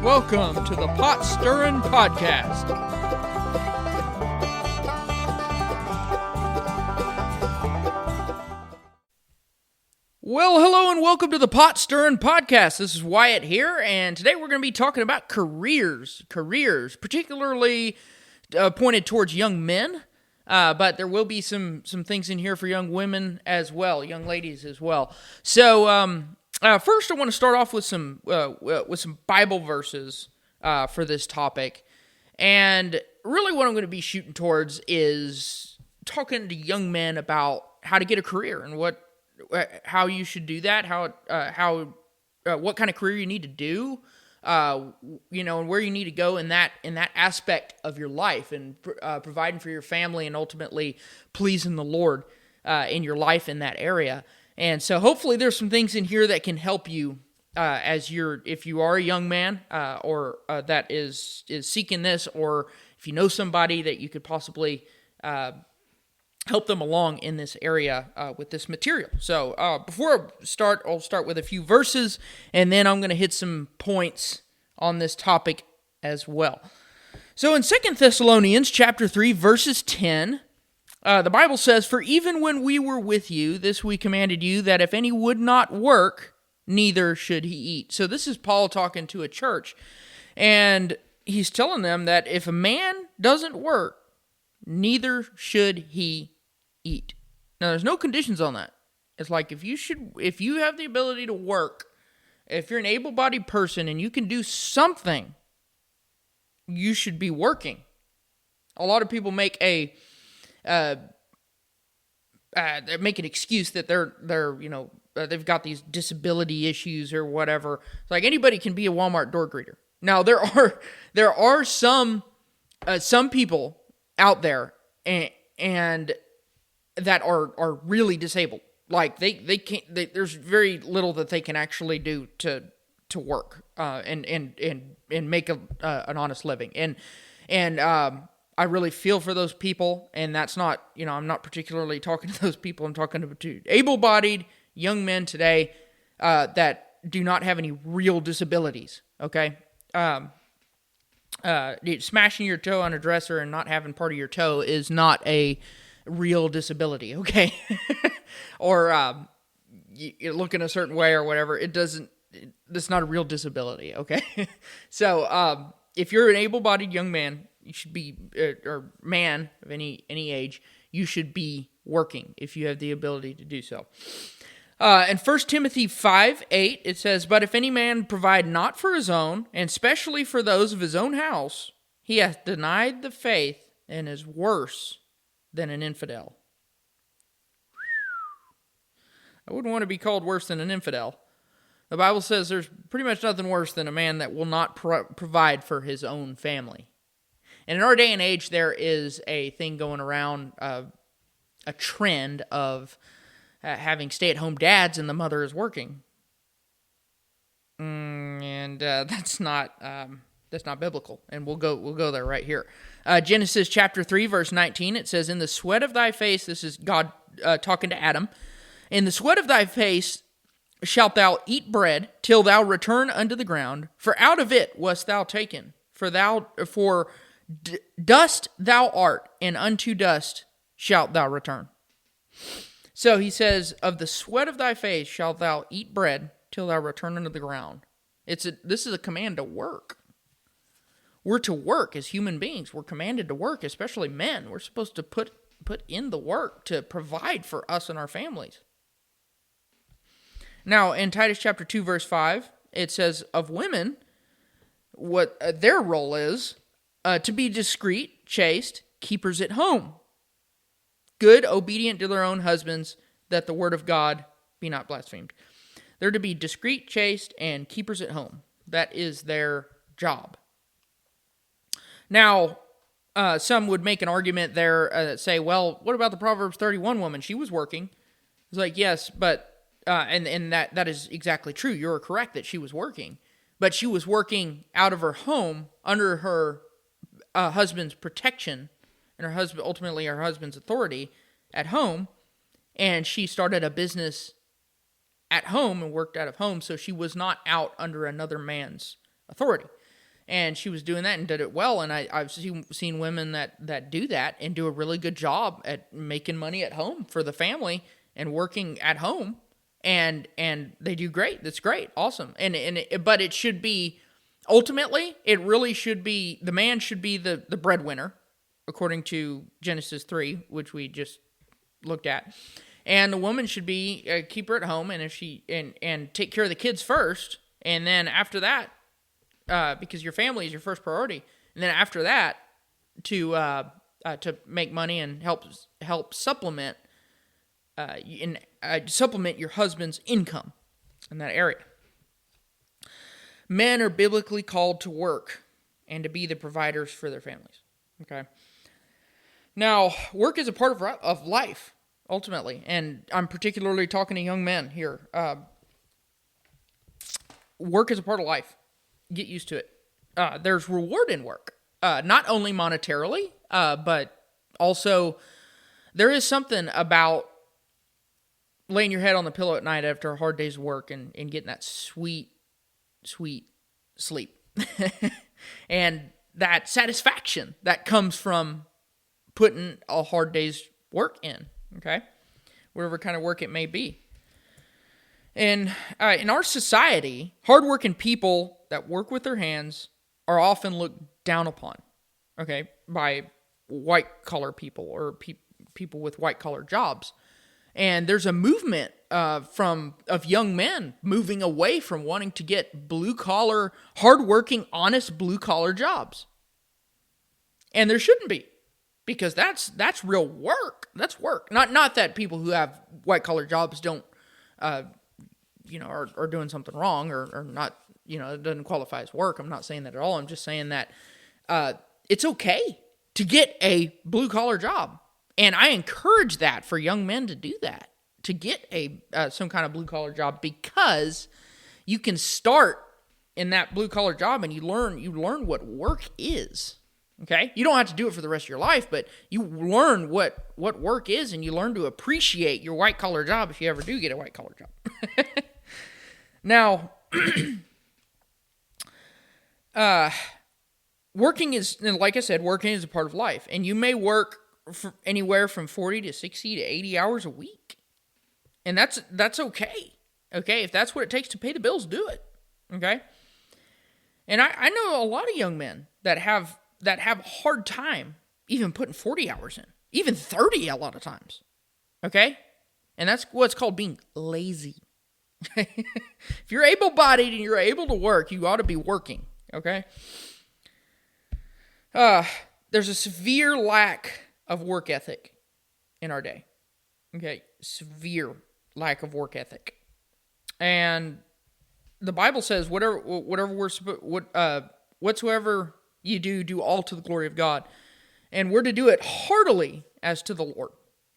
welcome to the Pot Stirrin' Podcast. Well, hello and welcome to the Pot Stirrin' Podcast. This is Wyatt here, and today we're going to be talking about careers, particularly pointed towards young men, but there will be some things in here for young women as well, young ladies as well. So, first I want to start off with some Bible verses for this topic, and really what I'm going to be shooting towards is talking to young men about how to get a career and how you should do that, what kind of career you need to do, and where you need to go in that aspect of your life, and providing for your family and ultimately pleasing the Lord in your life in that area. And so hopefully there's some things in here that can help you if you are a young man or that is seeking this, or if you know somebody that you could possibly help them along in this area with this material. So before I start, I'll start with a few verses, and then I'm going to hit some points on this topic as well. So in 2 Thessalonians chapter 3, verses 10, the Bible says, "For even when we were with you, this we commanded you, that if any would not work, neither should he eat." So this is Paul talking to a church, and he's telling them that if a man doesn't work, neither should he eat. Now, there's no conditions on that. It's like if you have the ability to work, if you're an able-bodied person and you can do something, you should be working. A lot of people make an excuse that they've got these disability issues or whatever. It's like anybody can be a Walmart door greeter. Now, there are some people out there and that are really disabled. Like they can't. There's very little that they can actually do to work and make an honest living. And I really feel for those people. And that's not, I'm not particularly talking to those people. I'm talking to able-bodied young men today that do not have any real disabilities. Okay. Smashing your toe on a dresser and not having part of your toe is not a real disability, okay? Or you look in a certain way or whatever, that's not a real disability, okay? So if you're an able-bodied young man, you should be, or man of any age, you should be working if you have the ability to do so. In 1 Timothy 5:8, it says, "But if any man provide not for his own, and especially for those of his own house, he hath denied the faith and is worse than an infidel." I wouldn't want to be called worse than an infidel. The Bible says there's pretty much nothing worse than a man that will not provide for his own family. And in our day and age, there is a thing going around, a trend of having stay-at-home dads and the mother is working, and that's not biblical. And we'll go there right here. Genesis chapter 3, verse 19. It says, "In the sweat of thy face," this is God talking to Adam, "in the sweat of thy face shalt thou eat bread till thou return unto the ground, for out of it wast thou taken. For dust thou art, and unto dust shalt thou return." So he says, "Of the sweat of thy face shalt thou eat bread till thou return unto the ground." This is a command to work. We're to work as human beings. We're commanded to work, especially men. We're supposed to put in the work to provide for us and our families. Now, in Titus chapter 2, verse 5, it says, "Of women, what their role is, to be discreet, chaste, keepers at home, good, obedient to their own husbands, that the word of God be not blasphemed." They're to be discreet, chaste, and keepers at home. That is their job. Now, some would make an argument there, say, well, what about the Proverbs 31 woman? She was working. It's like, yes, but, and that is exactly true. You're correct that she was working. But she was working out of her home under her husband's protection, and ultimately her husband's authority at home, and she started a business at home and worked out of home, so she was not out under another man's authority. And she was doing that and did it well. And I've seen women that do that and do a really good job at making money at home for the family and working at home. And they do great. That's great. Awesome. But it should be, ultimately, it really should be, the man should be the breadwinner, according to Genesis 3, which we just looked at. And the woman should be keep her at home, and if she and take care of the kids first, and then after that, because your family is your first priority, and then after that, to make money and help supplement supplement your husband's income in that area. Men are biblically called to work and to be the providers for their families. Okay. Now, work is a part of life, ultimately, and I'm particularly talking to young men here. Work is a part of life. Get used to it. There's reward in work, not only monetarily, but also there is something about laying your head on the pillow at night after a hard day's work and getting that sweet, sweet sleep. And that satisfaction that comes from putting a hard day's work in, okay? Whatever kind of work it may be. And in our society, hardworking people that work with their hands are often looked down upon, okay, by white-collar people or people with white-collar jobs. And there's a movement of young men moving away from wanting to get blue-collar, hardworking, honest blue-collar jobs. And there shouldn't be, because that's real work. That's work. Not that people who have white-collar jobs don't, are doing something wrong or not, it doesn't qualify as work. I'm not saying that at all. I'm just saying that it's okay to get a blue-collar job. And I encourage that for young men to do that, to get some kind of blue-collar job, because you can start in that blue-collar job and you learn what work is, okay? You don't have to do it for the rest of your life, but you learn what work is, and you learn to appreciate your white-collar job if you ever do get a white-collar job. Now, working is, like I said, working is a part of life, and you may work for anywhere from 40 to 60 to 80 hours a week. And that's okay. Okay? If that's what it takes to pay the bills, do it. Okay? And I know a lot of young men that have a hard time even putting 40 hours in. Even 30 a lot of times. Okay? And that's what's called being lazy. If you're able-bodied and you're able to work, you ought to be working. Okay? There's a severe lack of work ethic in our day. Okay, severe lack of work ethic. And the Bible says whatsoever you do all to the glory of God. And we're to do it heartily as to the Lord.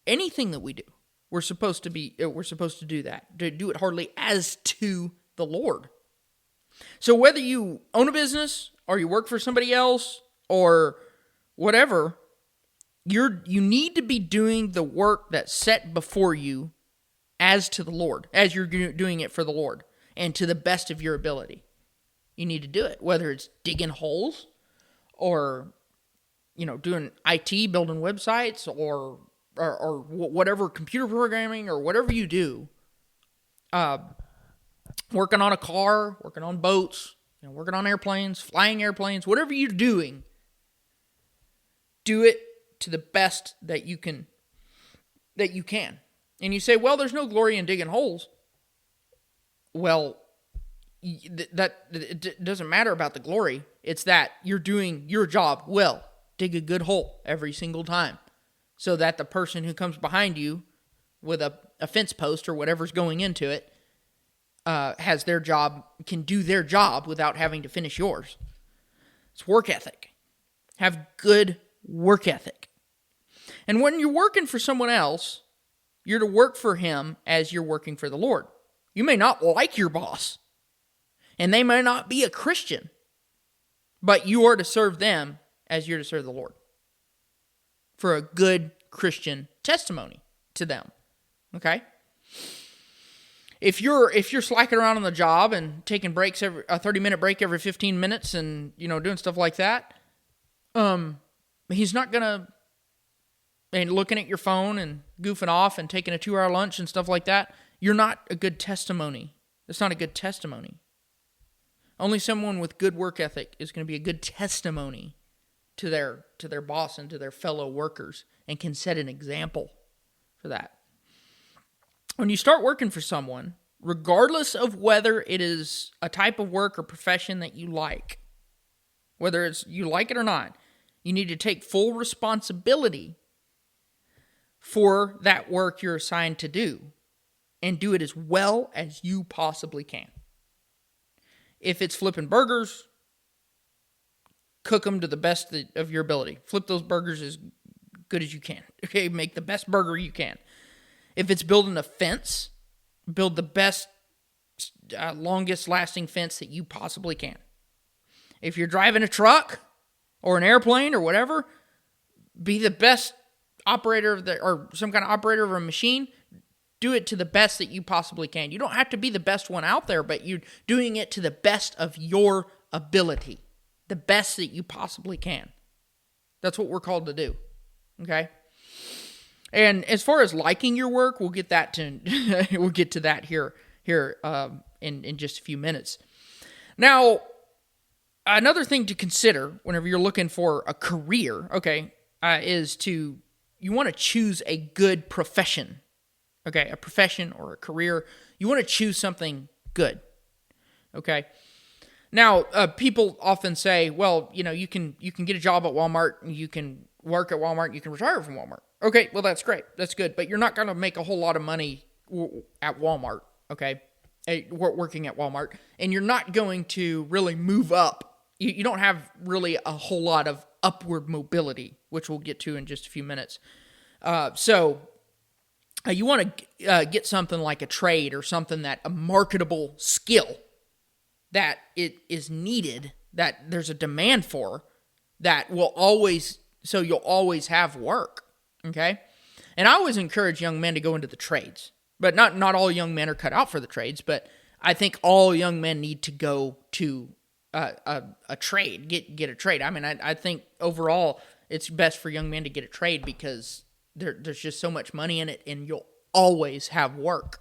Anything that we do, we're supposed to do that. To do it heartily as to the Lord. So whether you own a business or you work for somebody else or whatever, you need to be doing the work that's set before you as to the Lord, as you're doing it for the Lord, and to the best of your ability. You need to do it, whether it's digging holes or, doing IT, building websites, or whatever, computer programming, or whatever you do, working on a car, working on boats, working on airplanes, flying airplanes, whatever you're doing, do it to the best that you can. And you say, well, there's no glory in digging holes. Well, it doesn't matter about the glory. It's that you're doing your job well. Dig a good hole every single time, so that the person who comes behind you with a fence post or whatever's going into it has their job, can do their job without having to finish yours. It's work ethic. Have good work ethic. And when you're working for someone else, you're to work for him as you're working for the Lord. You may not like your boss, and they may not be a Christian, but you are to serve them as you're to serve the Lord, for a good Christian testimony to them. Okay? if you're slacking around on the job and taking breaks a 30-minute break every 15 minutes and, doing stuff like that, he's not going to, and looking at your phone and goofing off and taking a 2-hour lunch and stuff like that, you're not a good testimony. That's not a good testimony. Only someone with good work ethic is going to be a good testimony to their boss and to their fellow workers and can set an example for that. When you start working for someone, regardless of whether it is a type of work or profession that you like, whether it's you like it or not, you need to take full responsibility for that work you're assigned to do and do it as well as you possibly can. If it's flipping burgers, cook them to the best of your ability. Flip those burgers as good as you can. Okay, make the best burger you can. If it's building a fence, build the best, longest lasting fence that you possibly can. If you're driving a truck or an airplane or whatever, be the best operator or some kind of operator of a machine. Do it to the best that you possibly can. You don't have to be the best one out there, but you're doing it to the best of your ability. The best that you possibly can. That's what we're called to do. Okay? And as far as liking your work, we'll get to that here in just a few minutes. Now, another thing to consider whenever you're looking for a career, is you want to choose a good profession. Okay, a profession or a career. You want to choose something good. Okay. Now, people often say, well, you can get a job at Walmart, and you can work at Walmart, and you can retire from Walmart. Okay, well, that's great. That's good. But you're not going to make a whole lot of money at Walmart, okay, working at Walmart. And you're not going to really move up. You don't have really a whole lot of upward mobility, which we'll get to in just a few minutes. So you want to get something like a trade or something a marketable skill that it is needed, that there's a demand for, that will always, so you'll always have work, okay? And I always encourage young men to go into the trades, but not all young men are cut out for the trades, but I think all young men need to go to a trade, get a trade. I mean, I think overall it's best for young men to get a trade because there's just so much money in it, and you'll always have work.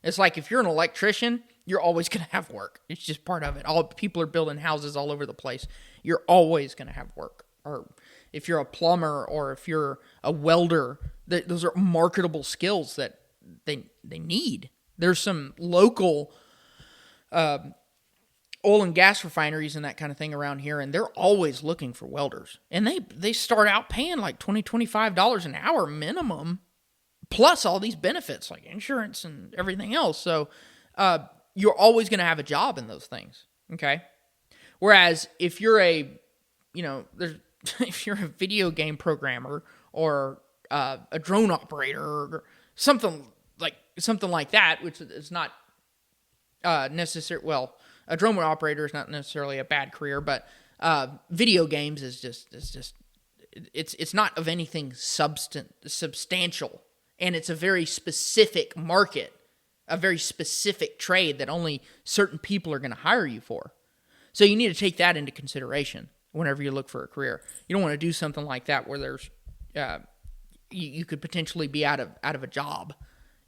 It's like if you're an electrician, you're always going to have work. It's just part of it. All people are building houses all over the place. You're always going to have work. Or if you're a plumber or if you're a welder, those are marketable skills that they need. There's some local oil and gas refineries and that kind of thing around here, and they're always looking for welders. And they start out paying like $20, $25 an hour minimum, plus all these benefits like insurance and everything else. So you're always going to have a job in those things, okay? Whereas if you're if you're a video game programmer or a drone operator or something like that, which is not necessary. Well, a drone operator is not necessarily a bad career, but video games it's not of anything substantial, and it's a very specific market, a very specific trade that only certain people are going to hire you for. So you need to take that into consideration whenever you look for a career. You don't want to do something like that where there's you could potentially be out of a job.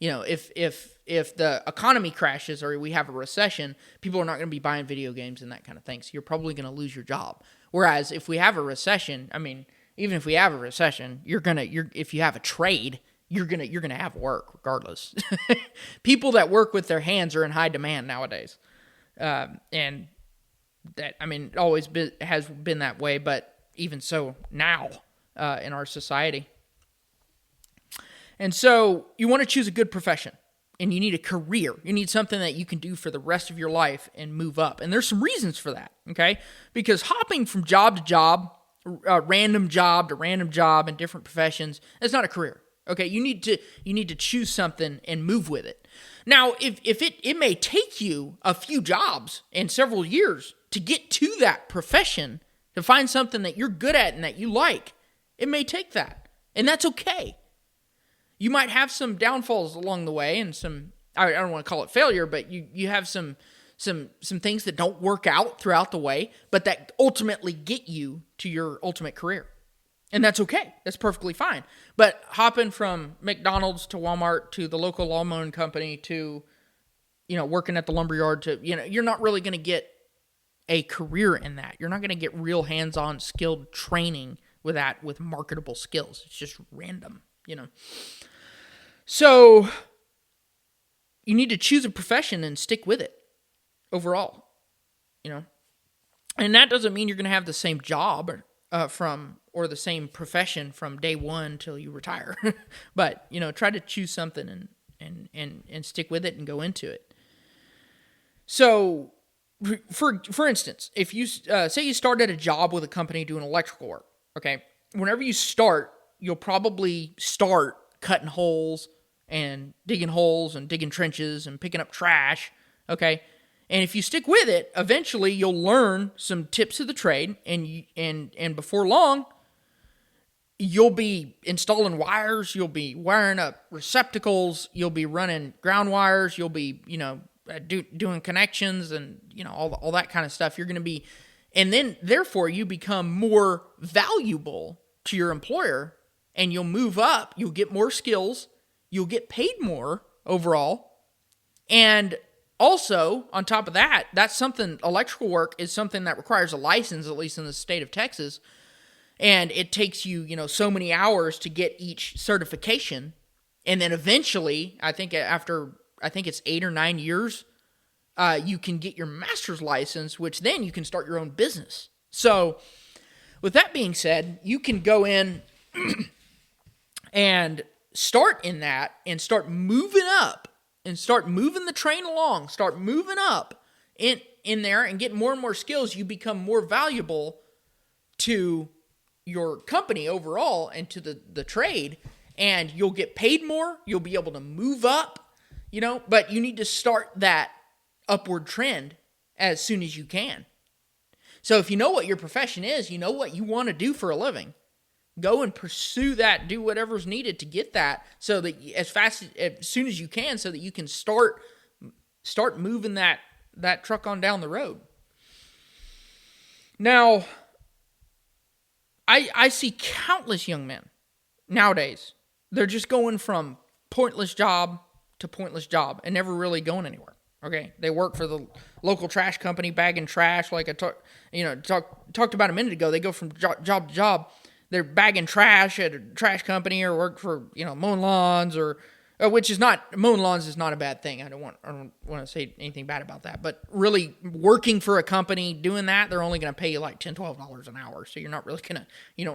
If the economy crashes or we have a recession, people are not going to be buying video games and that kind of thing. So you're probably going to lose your job. Whereas if we have a recession, I mean, even if we have a recession, if you have a trade, you're gonna have work regardless. People that work with their hands are in high demand nowadays, and that, I mean, always has been that way, but even so now in our society. And so you want to choose a good profession, and you need a career. You need something that you can do for the rest of your life and move up. And there's some reasons for that, okay? Because hopping from job to job, random job to random job in different professions, that's not a career. Okay, you need to choose something and move with it. Now, if it may take you a few jobs and several years to get to that profession, to find something that you're good at and that you like, it may take that. And that's okay. You might have some downfalls along the way and some I don't want to call it failure, but you have some things that don't work out throughout the way, but that ultimately get you to your ultimate career. And that's okay. That's perfectly fine. But hopping from McDonald's to Walmart to the local lawn mowing company to, working at the lumberyard to, you're not really going to get a career in that. You're not going to get real hands-on skilled training with that, with marketable skills. It's just random, So you need to choose a profession and stick with it overall, And that doesn't mean you're going to have the same job or the same profession from day one till you retire. But, try to choose something and stick with it and go into it. So, for instance, if you say you start at a job with a company doing electrical work, okay, whenever you start, you'll probably start cutting holes and digging trenches and picking up trash, okay? And if you stick with it, eventually you'll learn some tips of the trade, and before long, you'll be installing wires, you'll be wiring up receptacles, you'll be running ground wires, you'll be, doing connections and, all that kind of stuff. You're going to be, and then therefore you become more valuable to your employer, and you'll move up, you'll get more skills, you'll get paid more overall, and also, on top of that, electrical work is something that requires a license, at least in the state of Texas, and it takes you, so many hours to get each certification, and then eventually, I think it's 8 or 9 years, you can get your master's license, which then you can start your own business. So, with that being said, you can go in and start in that and start moving up and start moving the train along, start moving up in there and get more and more skills. You become more valuable to your company overall and to the trade, and you'll get paid more. You'll be able to move up, but you need to start that upward trend as soon as you can. So if you know what your profession is, you know what you want to do for a living, go and pursue that, do whatever's needed to get that, so that as soon as you can, so that you can start moving that truck on down the road. Now, I see countless young men nowadays. They're just going from pointless job to pointless job and never really going anywhere. Okay, they work for the local trash company bagging trash, like I talked about a minute ago. They go from job to job. They're bagging trash at a trash company, or work for mowing lawns, or mowing lawns is not a bad thing. I don't want to say anything bad about that. But really, working for a company doing that, they're only going to pay you like $10, $12 an hour. So you don't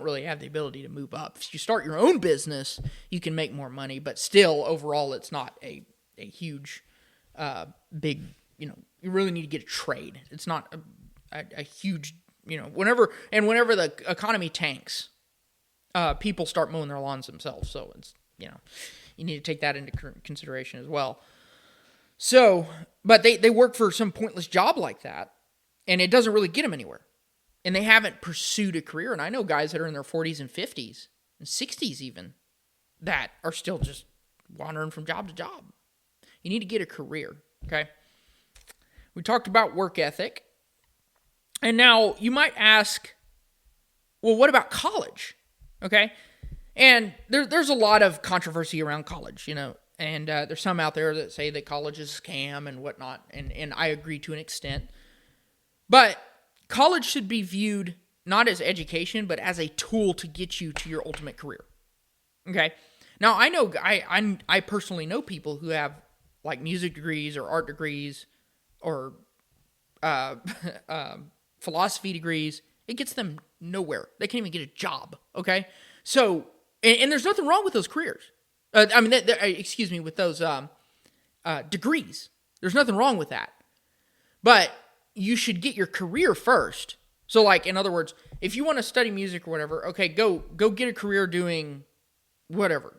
really have the ability to move up. If you start your own business, you can make more money. But still, overall, it's not a huge, big. You really need to get a trade. It's not a huge. Whenever the economy tanks, people start mowing their lawns themselves. So it's, you need to take that into consideration as well. So, but they work for some pointless job like that, and it doesn't really get them anywhere. And they haven't pursued a career. And I know guys that are in their 40s and 50s and 60s even that are still just wandering from job to job. You need to get a career, okay? We talked about work ethic. And now you might ask, well, what about college? Okay? And there's a lot of controversy around college, and there's some out there that say that college is a scam and whatnot, and I agree to an extent. But college should be viewed not as education, but as a tool to get you to your ultimate career. Okay? Now, I personally know people who have like music degrees or art degrees or philosophy degrees. It gets them nowhere. They can't even get a job, okay? So, and there's nothing wrong with those careers. With those degrees. There's nothing wrong with that. But you should get your career first. So, like, in other words, if you want to study music or whatever, okay, go get a career doing whatever,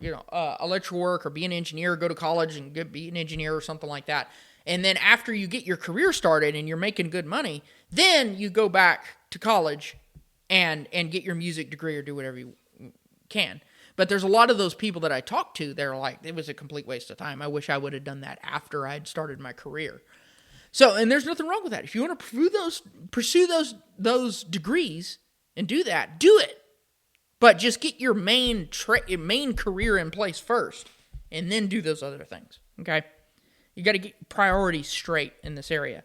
electrical work, or be an engineer, go to college and be an engineer or something like that. And then after you get your career started and you're making good money, then you go back to college and get your music degree or do whatever you can. But there's a lot of those people that I talk to, they're like, it was a complete waste of time. I wish I would have done that after I'd started my career. So, and there's nothing wrong with that. If you want to pursue those degrees and do that, do it. But just get your main career in place first, and then do those other things, okay? You got to get priorities straight in this area.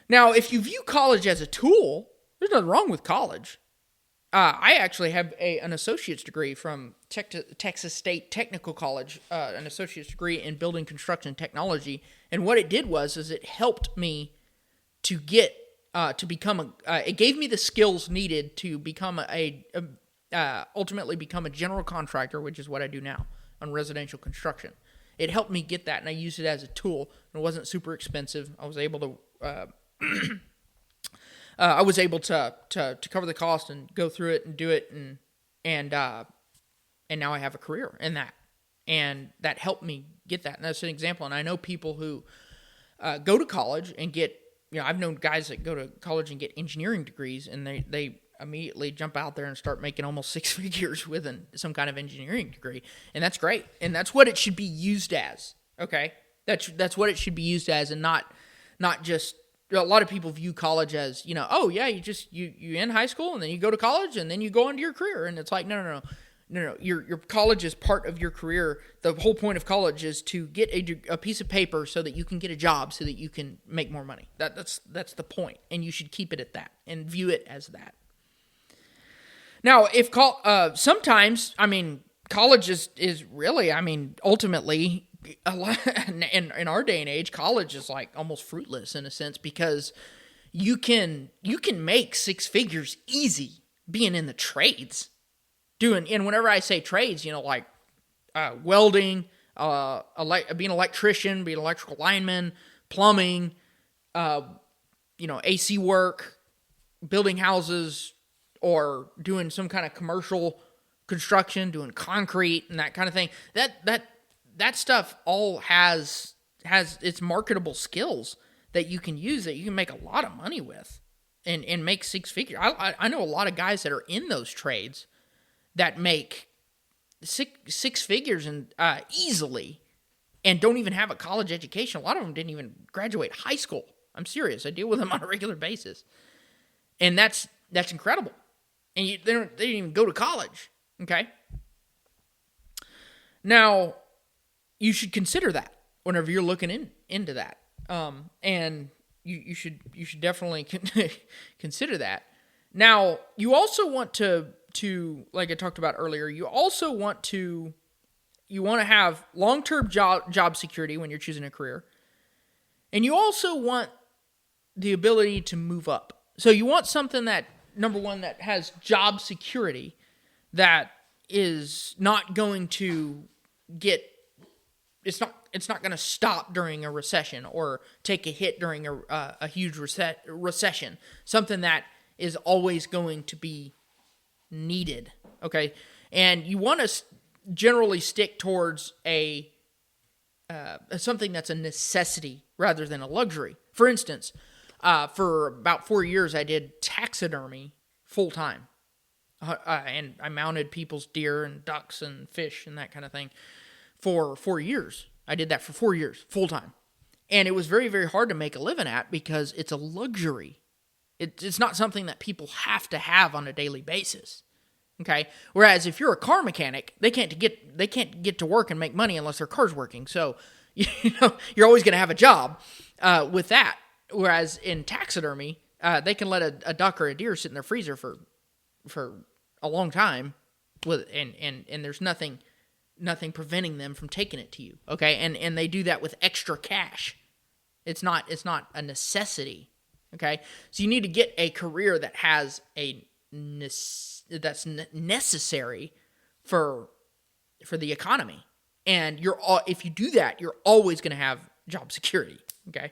Now, if you view college as a tool, there's nothing wrong with college. I actually have an associate's degree from Texas State Technical College, an associate's degree in building construction technology. And what it did was it helped me to get to become it gave me the skills needed to become ultimately become a general contractor, which is what I do now on residential construction. It helped me get that, and I used it as a tool. It wasn't super expensive. I was able to to cover the cost and go through it and do it, and now I have a career in that, and that helped me get that. And that's an example. And I know people who go to college and get, I've known guys that go to college and get engineering degrees, and they immediately jump out there and start making almost six figures with some kind of engineering degree, and that's great, and that's what it should be used as. Okay, that's what it should be used as, and not just. A lot of people view college as, oh yeah, you end high school and then you go to college and then you go on to your career, and it's like no. Your college is part of your career. The whole point of college is to get a piece of paper so that you can get a job, so that you can make more money. That's the point, and you should keep it at that and view it as that. Now, if sometimes, college is really, ultimately, a lot, in our day and age, college is like almost fruitless in a sense, because you can make six figures easy being in the trades, and whenever I say trades, like welding, being an electrician, being an electrical lineman, plumbing, AC work, building houses, or doing some kind of commercial construction, doing concrete and that kind of thing. That stuff all has its marketable skills that you can use, that you can make a lot of money with and make six figures. I know a lot of guys that are in those trades that make six figures and easily, and don't even have a college education. A lot of them didn't even graduate high school. I'm serious. I deal with them on a regular basis, and that's incredible. And they didn't even go to college. Okay. Now, you should consider that whenever you're looking into that, and you should definitely consider that. Now, you also want to like I talked about earlier, you also want to have long-term job security when you're choosing a career, and you also want the ability to move up. So you want something that, number one, that has job security, that is not going to it's not going to stop during a recession or take a hit during a huge recession. Something that is always going to be needed. Okay, and you want to generally stick towards something that's a necessity rather than a luxury. For instance, for about 4 years, I did taxidermy full time, and I mounted people's deer and ducks and fish and that kind of thing for 4 years. I did that for 4 years, full time. And it was very, very hard to make a living at, because it's a luxury. It's not something that people have to have on a daily basis. Okay? Whereas if you're a car mechanic, they can't get to work and make money unless their car's working. So, you're always going to have a job with that. Whereas in taxidermy, they can let a duck or a deer sit in their freezer for a long time, and there's nothing preventing them from taking it to you. Okay, and they do that with extra cash. It's not a necessity. Okay, so you need to get a career that has that's necessary for the economy, and if you do that, you're always going to have job security. Okay,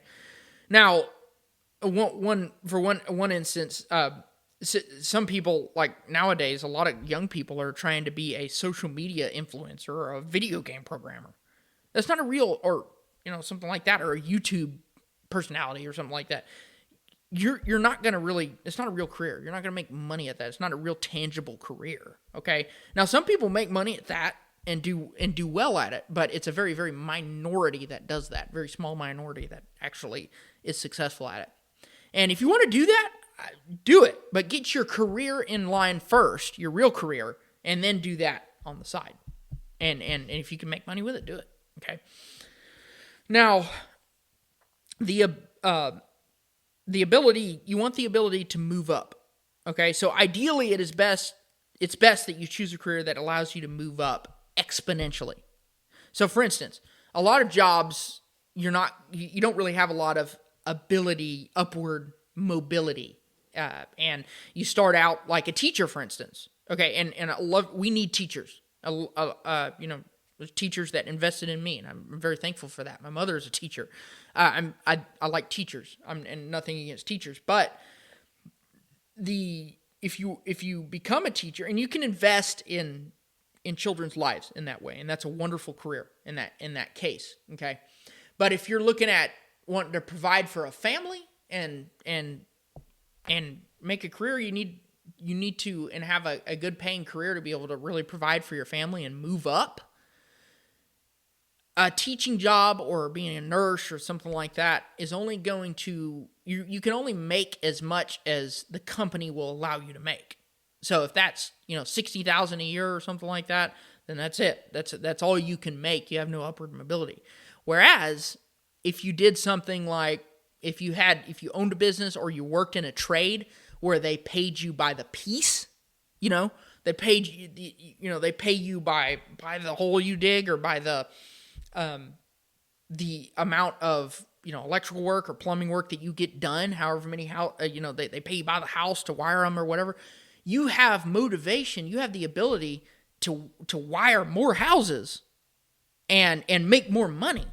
now one instance. Some people, like nowadays, a lot of young people are trying to be a social media influencer or a video game programmer. That's not a real, or something like that, or a YouTube personality or something like that. you're not going to really, it's not a real career. You're not going to make money at that. It's not a real tangible career. Okay. Now, some people make money at that and do well at it, but it's a very, very minority that does that. Very small minority that actually is successful at it. And if you want to do that, do it, but get your career in line first, your real career, and then do that on the side. And if you can make money with it, do it. Okay. Now, the ability, you want the ability to move up. Okay. So ideally it's best that you choose a career that allows you to move up exponentially. So for instance, a lot of jobs, you don't really have a lot of upward mobility. And you start out like a teacher, for instance. Okay. And we need teachers, there's teachers that invested in me, and I'm very thankful for that. My mother is a teacher. I like teachers. And nothing against teachers, but if you become a teacher, and you can invest in children's lives in that way, and that's a wonderful career in that case. Okay, but if you're looking at wanting to provide for a family and make a career, you need to and have a good paying career to be able to really provide for your family and move up. A teaching job or being a nurse or something like that is only going to, you can only make as much as the company will allow you to make. So if that's, $60,000 a year or something like that, then that's it. That's all you can make. You have no upward mobility. Whereas if you did something like, if you owned a business or you worked in a trade where they paid you by the piece, they paid you, they pay you by the hole you dig, or by the amount of, electrical work or plumbing work that you get done, however many, they pay you by the house to wire them or whatever. You have motivation. You have the ability to wire more houses and make more money,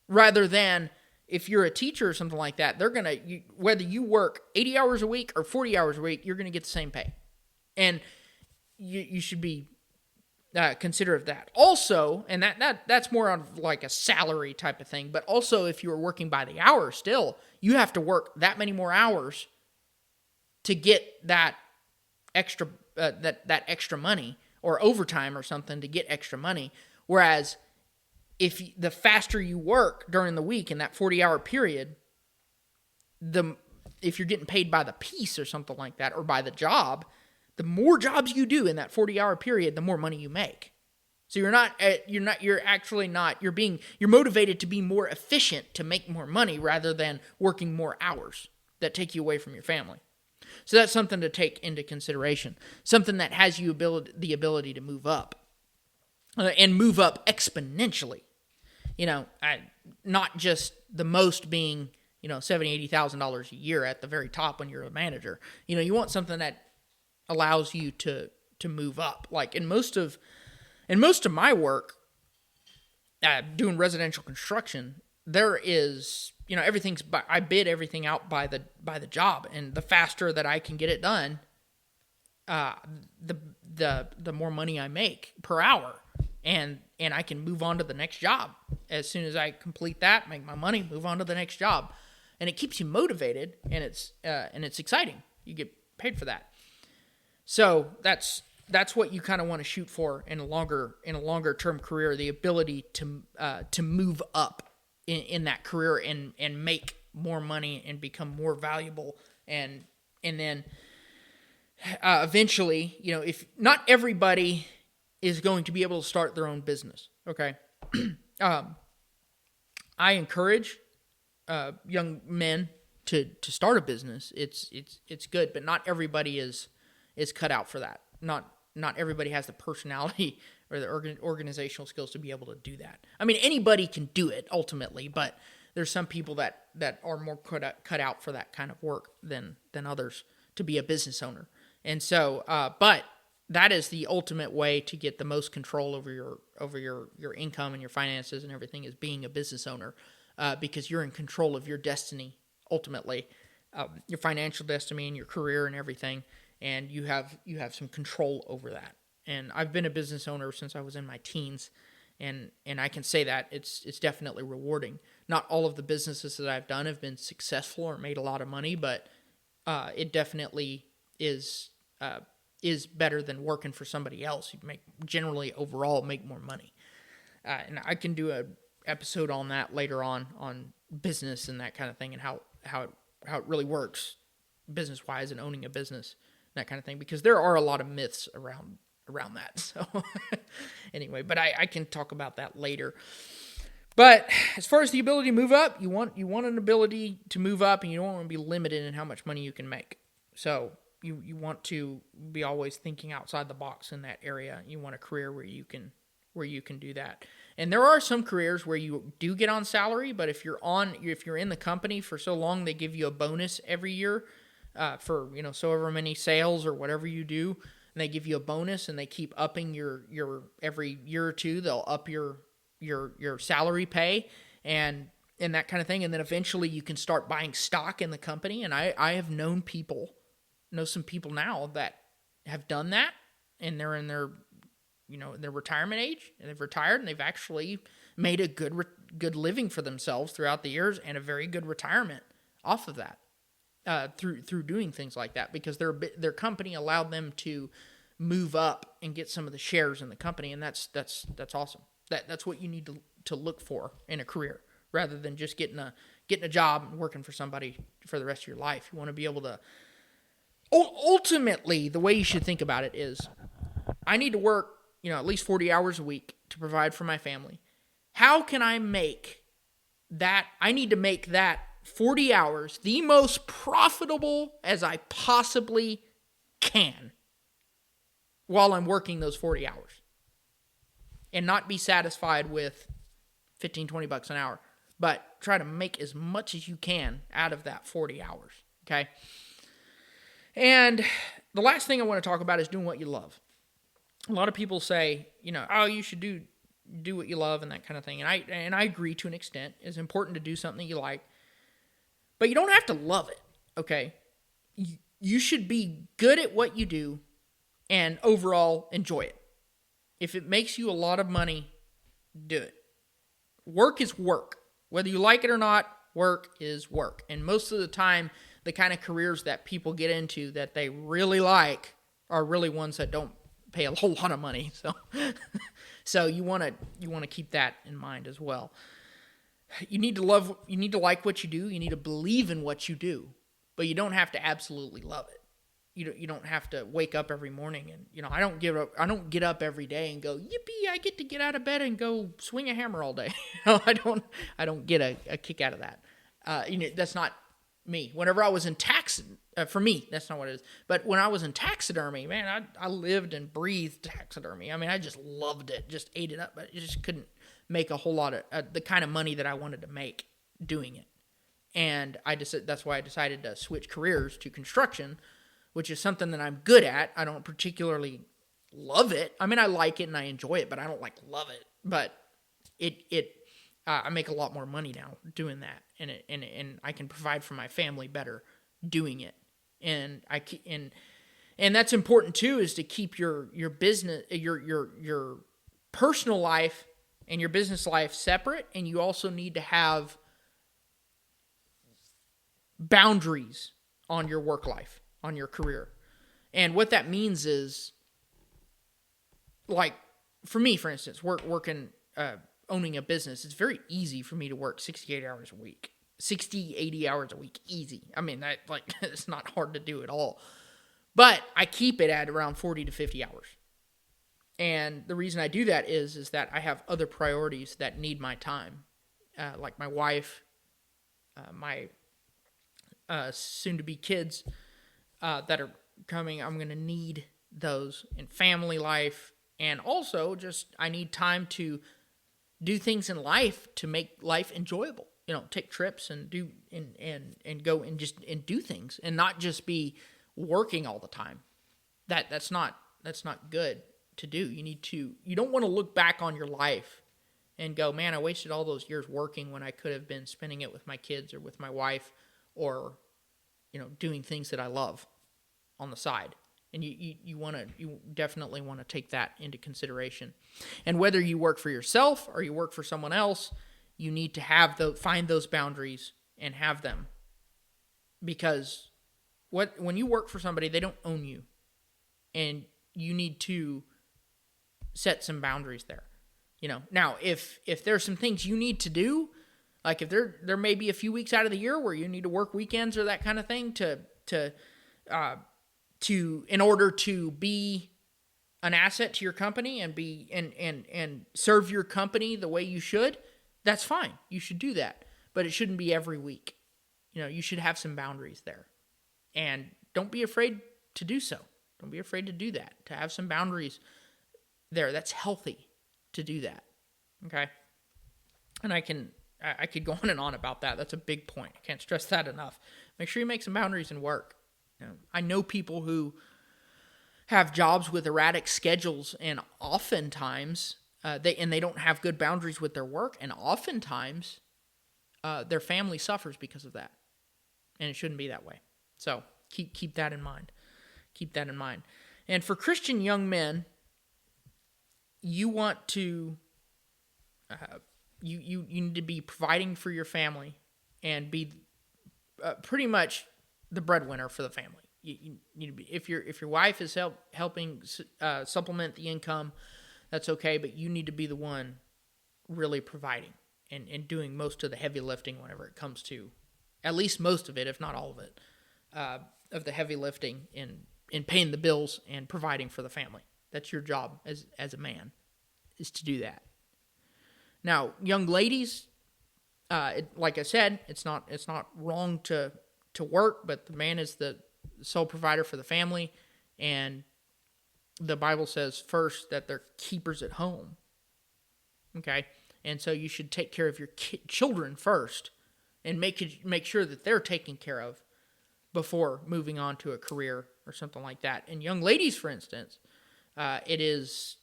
rather than if you're a teacher or something like that, they're going to, whether you work 80 hours a week or 40 hours a week, you're going to get the same pay. And you should be consider of that. Also, and that's more on like a salary type of thing, but also if you are working by the hour still, you have to work that many more hours to get that extra that extra money, or overtime or something to get extra money. Whereas if the faster you work during the week in that 40-hour period, if you're getting paid by the piece or something like that, or by the job, the more jobs you do in that 40-hour period, the more money you make. So you're motivated to be more efficient to make more money, rather than working more hours that take you away from your family. So that's something to take into consideration. Something that has you the ability to move up, and move up exponentially. Not just the most being, $70,000, $80,000 a year at the very top when you're a manager. You want something that allows you to move up. Like in most of my work, doing residential construction, there is, I bid everything out by the job, and the faster that I can get it done, the more money I make per hour, and I can move on to the next job as soon as I complete that, make my money, move on to the next job, and it keeps you motivated, and it's exciting. You get paid for that. So that's what you kind of want to shoot for in a longer term career, the ability to move up in that career and make more money and become more valuable, and then eventually, if not everybody is going to be able to start their own business. Okay. I encourage young men to start a business. It's good, but not everybody is cut out for that. Not everybody has the personality or the organizational skills to be able to do that. I mean, anybody can do it ultimately, but there's some people that are more cut out for that kind of work than others to be a business owner. And so, but that is the ultimate way to get the most control over your income and your finances and everything, is being a business owner, because you're in control of your destiny ultimately, your financial destiny and your career and everything. And you have some control over that. And I've been a business owner since I was in my teens, And I can say that it's definitely rewarding. Not all of the businesses that I've done have been successful or made a lot of money, but it definitely is better than working for somebody else. You generally overall make more money. And I can do a episode on that later on business and that kind of thing, and how it really works business wise and owning a business, that kind of thing, because there are a lot of myths around that. So anyway, but I can talk about that later. But as far as the ability to move up, you want an ability to move up, and you don't want to be limited in how much money you can make. So you want to be always thinking outside the box in that area. You want a career where you can do that. And there are some careers where you do get on salary, but if you're in the company for so long, they give you a bonus every year for so ever many sales or whatever you do, and they give you a bonus, and they keep upping your every year or two. They'll up your salary pay and that kind of thing, and then eventually you can start buying stock in the company. And I have know some people now that have done that, and they're in their their retirement age, and they've retired, and they've actually made a good living for themselves throughout the years, and a very good retirement off of that through doing things like that, because their company allowed them to move up and get some of the shares in the company, and that's awesome. That's what you need to look for in a career, rather than just getting a job and working for somebody for the rest of your life. You want to be able to. Ultimately, the way you should think about it is, I need to work at least 40 hours a week to provide for my family. How can I make that? I need to make that 40 hours the most profitable as I possibly can while I'm working those 40 hours, and not be satisfied with $15-20 an hour, but try to make as much as you can out of that 40 hours. Okay. And the last thing I want to talk about is doing what you love. A lot of people say, oh, you should do what you love and that kind of thing. And I agree to an extent. It's important to do something you like, but you don't have to love it. Okay. You should be good at what you do and overall enjoy it. If it makes you a lot of money, do it. Work is work. Whether you like it or not, work is work. And most of the time, the kind of careers that people get into that they really like are really ones that don't pay a whole lot of money. So you want to keep that in mind as well. You need to like what you do. You need to believe in what you do, but you don't have to absolutely love it. You don't have to wake up every morning and I don't get up every day and go, yippee, I get to get out of bed and go swing a hammer all day. I don't get a kick out of that. That's not me. Whenever I was in for me, that's not what it is. But when I was in taxidermy, man, I lived and breathed taxidermy. I mean, I just loved it, just ate it up, but I just couldn't make a whole lot of the kind of money that I wanted to make doing it. And that's why I decided to switch careers to construction, which is something that I'm good at. I don't particularly love it. I mean, I like it and I enjoy it, but I don't love it. But I make a lot more money now doing that, and I can provide for my family better doing it. And that's important too, is to keep your business, your personal life and your business life separate. And you also need to have boundaries on your work life, on your career. And what that means is, like, for me, for instance, working, owning a business, it's very easy for me to work 80 hours a week, easy. I mean, it's not hard to do at all. But I keep it at around 40 to 50 hours. And the reason I do that is that I have other priorities that need my time, like my wife, my soon-to-be kids that are coming. I'm going to need those in family life. And also just I need time to do things in life to make life enjoyable. Take trips and do and go and do things, and not just be working all the time. That's not good to do. You don't want to look back on your life and go, man, I wasted all those years working when I could have been spending it with my kids or with my wife, or doing things that I love on the side. And you definitely want to take that into consideration. And whether you work for yourself or you work for someone else, you need to find those boundaries and have them. Because when you work for somebody, they don't own you. And you need to set some boundaries there. Now if there's some things you need to do, like if there may be a few weeks out of the year where you need to work weekends or that kind of thing in order to be an asset to your company and be and serve your company the way you should, that's fine. You should do that. But it shouldn't be every week. You should have some boundaries there. And don't be afraid to do so. Don't be afraid to do that, to have some boundaries there. That's healthy to do that. Okay? And I could go on and on about that. That's a big point. I can't stress that enough. Make sure you make some boundaries in work. I know people who have jobs with erratic schedules, and oftentimes they don't have good boundaries with their work, and oftentimes their family suffers because of that, and it shouldn't be that way. So keep that in mind. Keep that in mind. And for Christian young men, you want to you need to be providing for your family and be pretty much the breadwinner for the family. You need to be, if your wife is helping supplement the income, that's okay, but you need to be the one really providing and doing most of the heavy lifting whenever it comes to, at least most of it, if not all of it, of the heavy lifting in paying the bills and providing for the family. That's your job as a man, is to do that. Now, young ladies, like I said, it's not wrong to work, but the man is the sole provider for the family, and the Bible says first that they're keepers at home. Okay, and so you should take care of your children first, and make sure that they're taken care of before moving on to a career or something like that. And young ladies, for instance, it is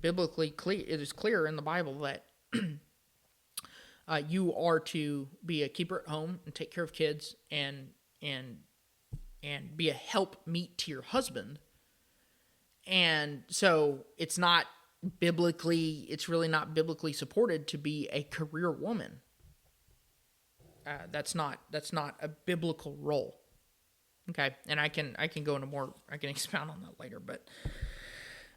biblically clear. It is clear in the Bible that you are to be a keeper at home and take care of kids and be a helpmeet to your husband. And so it's really not biblically supported to be a career woman. That's not a biblical role. Okay, and I can go into more. I can expound on that later, but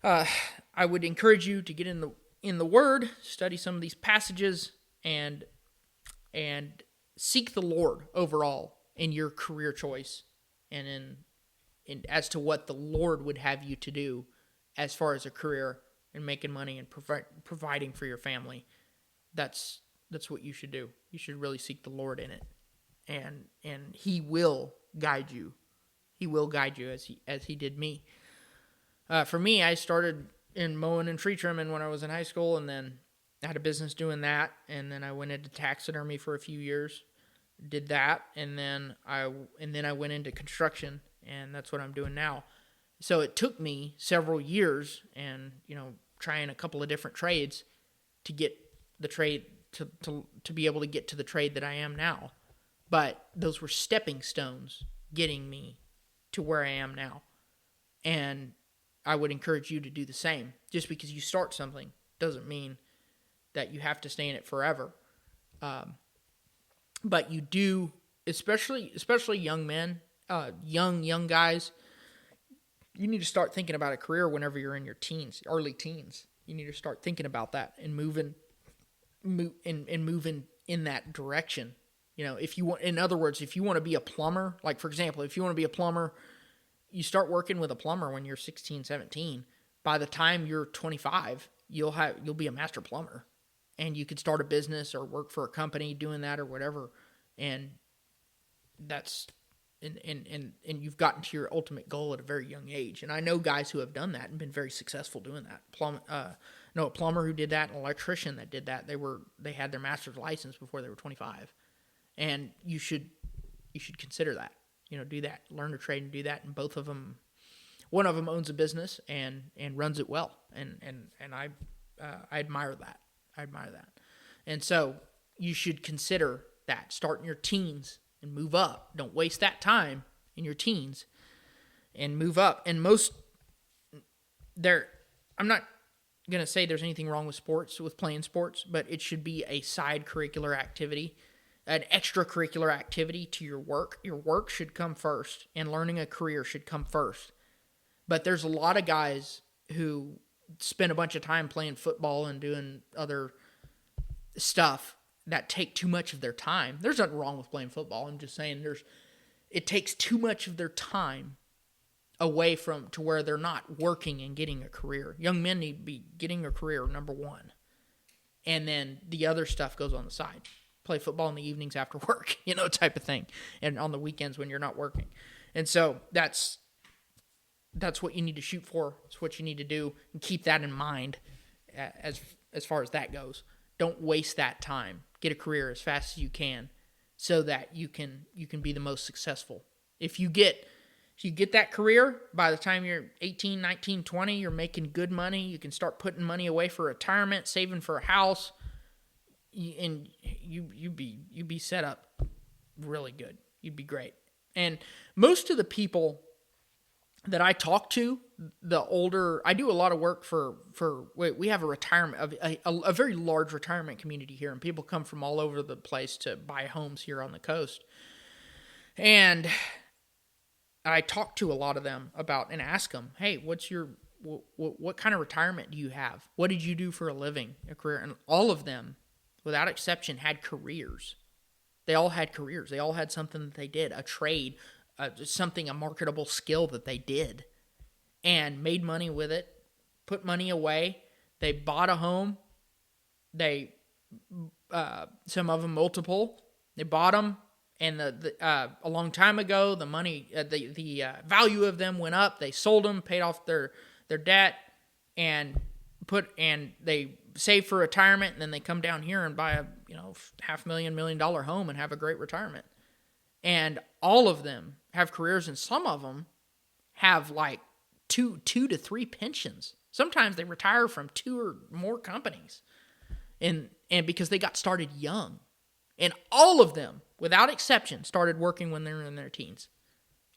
I would encourage you to get in the Word, study some of these passages, and seek the Lord overall in your career choice, and in as to what the Lord would have you to do as far as a career and making money and providing for your family. That's what you should do. You should really seek the Lord in it, and He will guide you. He will guide you as He did me. For me, I started in mowing and tree trimming when I was in high school, and then I had a business doing that, and then I went into taxidermy for a few years, did that, and then I went into construction, and that's what I'm doing now. So it took me several years, and trying a couple of different trades to get the trade to be able to get to the trade that I am now. But those were stepping stones getting me to where I am now. And I would encourage you to do the same. Just because you start something doesn't mean that you have to stay in it forever. But you do, especially young men, young guys, you need to start thinking about a career whenever you're in your teens, early teens. You need to start thinking about that and moving in that direction. If you want, in other words, if you want to be a plumber, like for example, if you want to be a plumber, you start working with a plumber when you're 16, 17. By the time you're 25, you'll be a master plumber, and you could start a business or work for a company doing that or whatever. And that's and you've gotten to your ultimate goal at a very young age. And I know guys who have done that and been very successful doing that. A plumber who did that, an electrician that did that. They had their master's license before they were 25. And you should consider that. Do that. Learn to trade and do that. And both of them, one of them owns a business and runs it well. And I admire that. I admire that. And so you should consider that. Start in your teens and move up. Don't waste that time in your teens. and move up. And I'm not going to say there's anything wrong with playing sports, but it should be a side curricular activity, an extracurricular activity to your work. Your work should come first, and learning a career should come first. But there's a lot of guys who spend a bunch of time playing football and doing other stuff that take too much of their time. There's nothing wrong with playing football. I'm just saying it takes too much of their time away from to where they're not working and getting a career. Young men need to be getting a career, number one. And then the other stuff goes on the side. Play football in the evenings after work, type of thing. And on the weekends when you're not working. And so that's what you need to shoot for. It's what you need to do, and keep that in mind as far as that goes. Don't waste that time. Get a career as fast as you can, so that you can be the most successful. If you get that career, by the time you're 18, 19, 20, you're making good money. You can start putting money away for retirement, saving for a house, and you be set up really good. You'd be great. And most of the people that I talk to, the older, I do a lot of work we have a retirement, a very large retirement community here, and people come from all over the place to buy homes here on the coast. And I talk to a lot of them about and ask them, hey, what kind of retirement do you have? What did you do for a living, a career? And all of them, without exception, had careers. They all had careers. They all had something that they did, a trade, a marketable skill that they did, and made money with it, put money away. They bought a home. They, some of them multiple. They bought them, and a long time ago, the money, the value of them went up. They sold them, paid off their debt, and they save for retirement, and then they come down here and buy a $500,000, $1 million home and have a great retirement. And all of them have careers, and some of them have like two to three pensions. Sometimes they retire from 2 or more companies, and because they got started young. And all of them, without exception, started working when they were in their teens.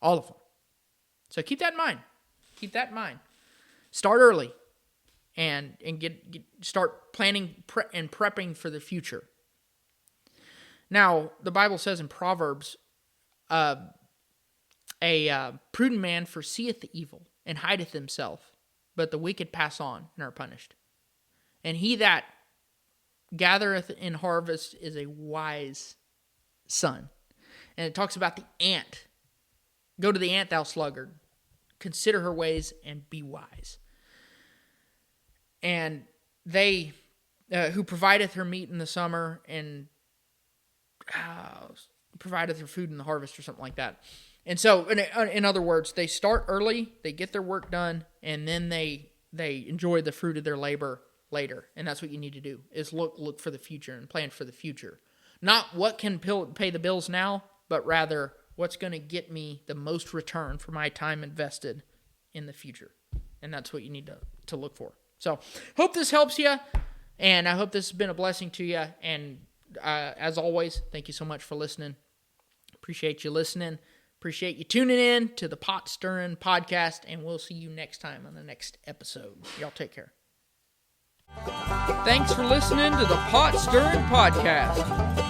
All of them. So keep that in mind. Keep that in mind. Start early, and start planning and prepping for the future. Now, the Bible says in Proverbs, a prudent man foreseeth the evil and hideth himself, but the wicked pass on and are punished. And he that gathereth in harvest is a wise son. And it talks about the ant. Go to the ant, thou sluggard. Consider her ways and be wise. And they, who provideth her meat in the summer and provideth her food in the harvest, or something like that. And so, in other words, they start early, they get their work done, and then they enjoy the fruit of their labor later. And that's what you need to do, is look for the future and plan for the future. Not what can pay the bills now, but rather what's going to get me the most return for my time invested in the future. And that's what you need to look for. So, hope this helps you, and I hope this has been a blessing to you. And as always, thank you so much for listening. Appreciate you listening. Appreciate you tuning in to the Pot Stirring Podcast, and we'll see you next time on the next episode. Y'all take care. Thanks for listening to the Pot Stirring Podcast.